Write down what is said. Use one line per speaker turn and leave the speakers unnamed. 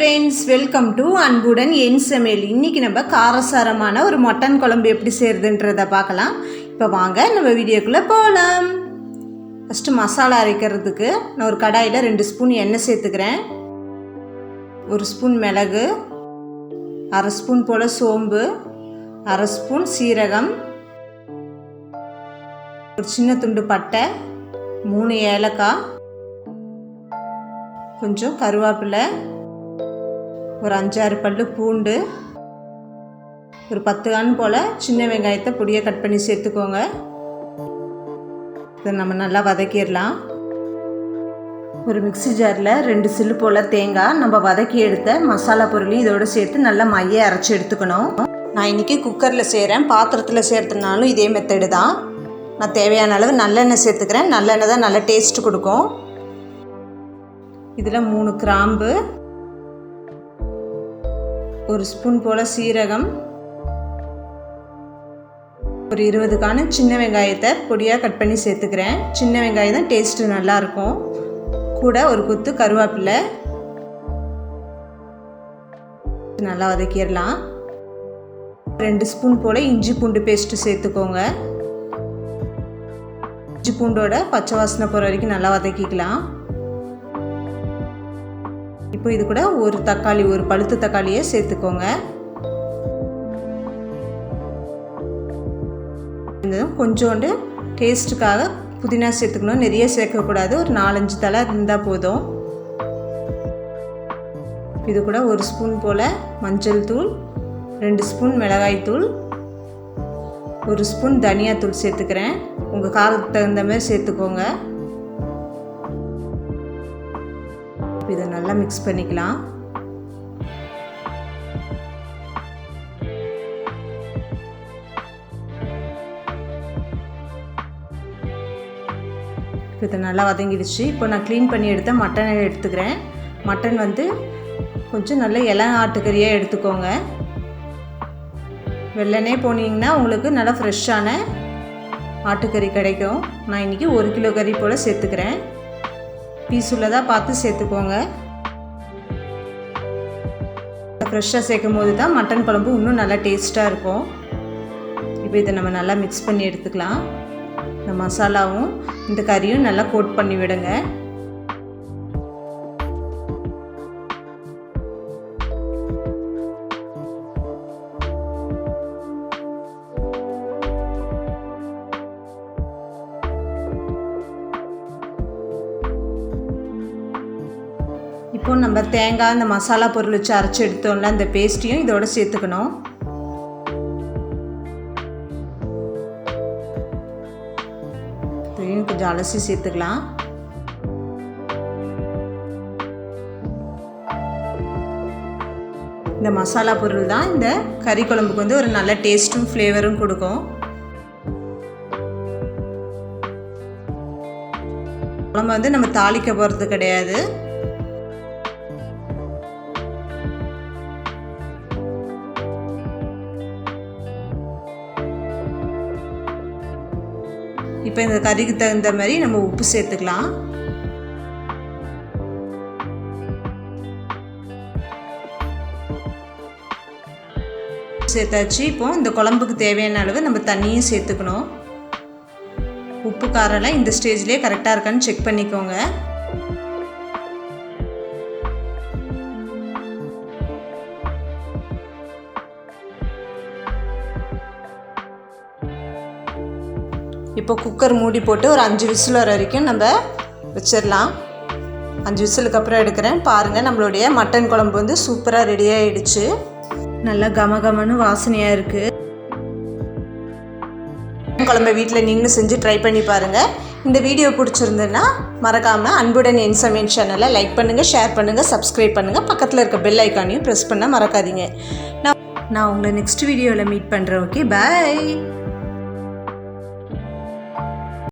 Friends, welcome to அன்புடன் என் சமையல். இன்றைக்கி நம்ம காரசாரமான ஒரு மட்டன் குழம்பு எப்படி செய்கிறதுன்றதை பார்க்கலாம். இப்போ வாங்க நம்ம வீடியோக்குள்ளே போகலாம். ஃபஸ்ட்டு மசாலா அரைக்கிறதுக்கு நான் ஒரு கடாயில் 2 ஸ்பூன் எண்ணெய் சேர்த்துக்கிறேன். 1 ஸ்பூன் மிளகு, 1/2 ஸ்பூன் போல் சோம்பு, 1/2 ஸ்பூன் சீரகம், ஒரு சின்ன துண்டு பட்டை, 3 ஏலக்காய், கொஞ்சம் கருவேப்பிலை, ஒரு 5-6 பல்லு பூண்டு, ஒரு 10 கான் போல் சின்ன வெங்காயத்தை பொடியாக கட் பண்ணி சேர்த்துக்கோங்க. இதை நம்ம நல்லா வதக்கிடலாம். ஒரு மிக்ஸி ஜாரில் 2 சில்லு போல் தேங்காய் நம்ம வதக்கி எடுத்த மசாலா பொருளையும் இதோடு சேர்த்து நல்லா மையை அரைச்சி எடுத்துக்கணும். நான் இன்றைக்கி குக்கரில் செய்கிறேன். பாத்திரத்தில் சேர்த்துனாலும் இதே மெத்தடு தான். நான் தேவையான அளவு நல்லெண்ணெய் சேர்த்துக்கிறேன். நல்லெண்ணெய் தான் நல்ல டேஸ்ட் கொடுக்கும். இதில் 3 கிராம்பு, 1 ஸ்பூன் போல் சீரகம், ஒரு 20 கான சின்ன வெங்காயத்தை பொடியாக கட் பண்ணி சேர்த்துக்கிறேன். சின்ன வெங்காயம் தான் டேஸ்ட்டு நல்லாயிருக்கும். கூட ஒரு கொத்து கருவேப்பிலை, நல்லா வதக்கிடலாம். 2 ஸ்பூன் போல் இஞ்சி பூண்டு பேஸ்ட்டு சேர்த்துக்கோங்க. இஞ்சி பூண்டோட பச்சை வாசனை போகிற வரைக்கும் நல்லா வதக்கிக்கலாம். இப்போ இது கூட ஒரு தக்காளி, ஒரு பழுத்த தக்காளியை சேர்த்துக்கோங்க. கொஞ்சோண்டு டேஸ்ட்டுக்காக புதினா சேர்த்துக்கணும். நிறைய சேர்க்கக்கூடாது. ஒரு 4-5 தலை இருந்தால் போதும். இது கூட 1 ஸ்பூன் போல் மஞ்சள் தூள், 2 ஸ்பூன் மிளகாய் தூள், 1 ஸ்பூன் தனியாத்தூள் சேர்த்துக்கிறேன். உங்கள் காரத்துக்கு தகுந்த மாதிரி சேர்த்துக்கோங்க. இதை நல்லா மிக்ஸ் பண்ணிக்கலாம். இதை நல்லா வதங்கிடுச்சு. இப்போ நான் க்ளீன் பண்ணி எடுத்த மட்டனை எடுத்துக்கிறேன். மட்டன் கொஞ்சம் நல்ல இளம் ஆட்டுக்கறியாக எடுத்துக்கோங்க. வெள்ளனே போனீங்கன்னா உங்களுக்கு நல்லா ஃப்ரெஷ்ஷான ஆட்டுக்கறி கிடைக்கும். நான் இன்றைக்கி 1 கிலோ கறி போல் சேர்த்துக்கிறேன். பீஸ் உள்ளதாக பார்த்து சேர்த்துக்கோங்க. ஃப்ரெஷ்ஷாக சேர்க்கும் போது தான் மட்டன் குழம்பு இன்னும் நல்லா டேஸ்ட்டாக இருக்கும். இப்போ இதை நம்ம நல்லா மிக்ஸ் பண்ணி எடுத்துக்கலாம். இந்த மசாலாவும் இந்த கறியும் நல்லா கோட் பண்ணி விடுங்க. இப்போ நம்ம தேங்காய், இந்த மசாலா பொருள் வச்சு அரைச்சி எடுத்தோம்ல, அந்த பேஸ்ட்டையும் இதோட சேர்த்துக்கணும். கொஞ்சம் அலசி சேர்த்துக்கலாம். இந்த மசாலா பொருள் தான் இந்த கறி குழம்புக்கு ஒரு நல்ல டேஸ்ட்டும் ஃப்ளேவரும் கொடுக்கும். குழம்பு நம்ம தாளிக்க போகிறது கிடையாது. இப்போ இந்த கறிக்கு தகுந்த மாதிரி நம்ம உப்பு சேர்த்துக்கலாம். சேர்த்தாச்சு. இப்போ இந்த குழம்புக்கு தேவையான அளவு நம்ம தண்ணியும் சேர்த்துக்கணும். உப்பு காரெல்லாம் இந்த ஸ்டேஜ்லேயே கரெக்டாக இருக்கான்னு செக் பண்ணிக்கோங்க. இப்போ குக்கர் மூடி போட்டு ஒரு 5 விசில் வர வரைக்கும் நம்ம வச்சிடலாம். 5 விசிலுக்கு அப்புறம் எடுக்கிறேன். பாருங்கள், நம்மளுடைய மட்டன் குழம்பு சூப்பராக ரெடி ஆகிடுச்சு. நல்லா கமகமன்னு வாசனையாக இருக்குது. குழம்பை வீட்டில் நீங்களும் செஞ்சு ட்ரை பண்ணி பாருங்கள். இந்த வீடியோ பிடிச்சிருந்துன்னா மறக்காமல் அன்புடன் என் சமையல் சேனலை லைக் பண்ணுங்கள், ஷேர் பண்ணுங்கள், சப்ஸ்கிரைப் பண்ணுங்கள். பக்கத்தில் இருக்க பெல் ஐக்கானையும் ப்ரெஸ் பண்ண மறக்காதீங்க. நான் உங்களை நெக்ஸ்ட் வீடியோவில் மீட் பண்ணுறேன். ஓகே, பாய்.